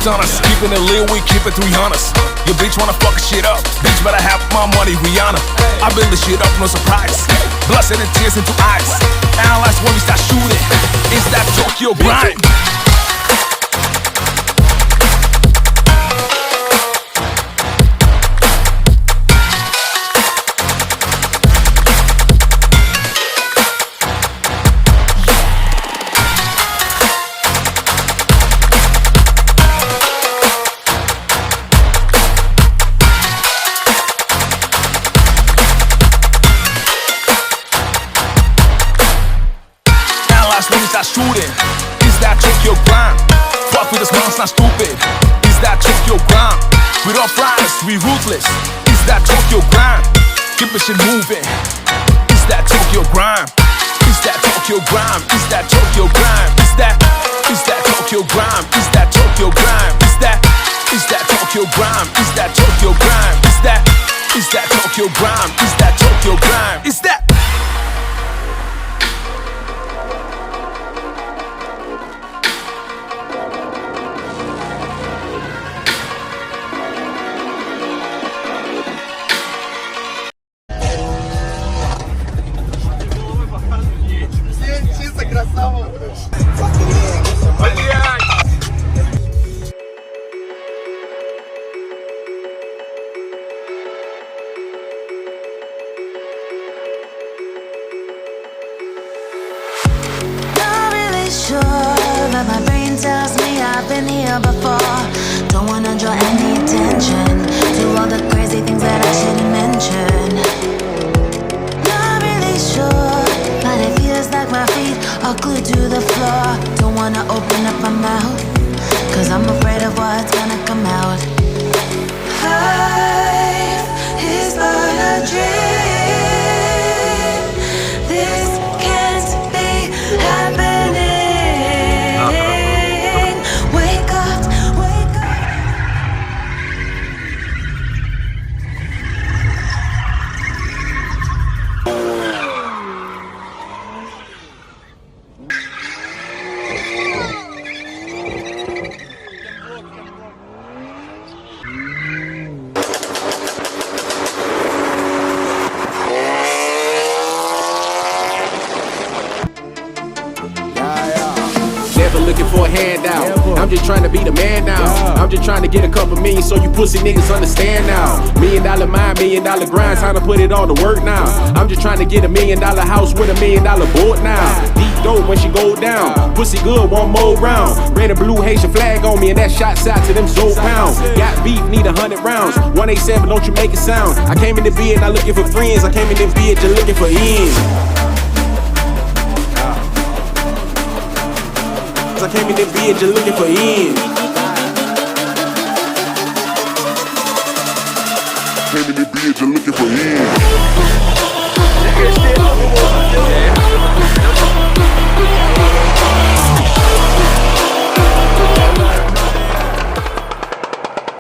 Dibs on us, keeping it lit, we keep it 300. Your bitch wanna fuck shit up, bitch better have my money, Rihanna. I build this shit up, no surprise. Blood and tears into eyes. Analyze when we start shooting. It's that Tokyo grind. Shooting, is that Tokyo grind? Fuck with us, man's not stupid. Is that Tokyo grind? We don't fries, we ruthless. Is that Tokyo grind? Keep the shit moving. Is that Tokyo grind? Is that Tokyo grind? Is that Tokyo grind? Is that Tokyo grind? Is that Tokyo grind? Is that Tokyo grind? Is that Tokyo grind? Is that Tokyo grind? Is that Tokyo grind? Is that but my brain tells me I've been here before. Don't wanna draw any attention to all the crazy things that I shouldn't mention. Not really sure, but it feels like my feet are glued to the floor. Don't wanna open up my mouth, cause I'm afraid of what's gonna come out. Life is but a dream. This can't be happening. Looking for a handout. I'm just trying to be the man now. I'm just trying to get a couple million so you pussy niggas understand now. $1 million mind, $1 million grind, time to put it all to work now. I'm just trying to get $1 million house with $1 million board now. Deep dope when she go down. Pussy good, one more round. Red and blue Haitian flag on me and that shots out to them soul pounds. Got beef, need 100 rounds. 187, don't you make it sound. I came in the bed not looking for friends. I came in the bed just looking for ends. I came in the bed just looking for ends. Came in the bed just looking for ends.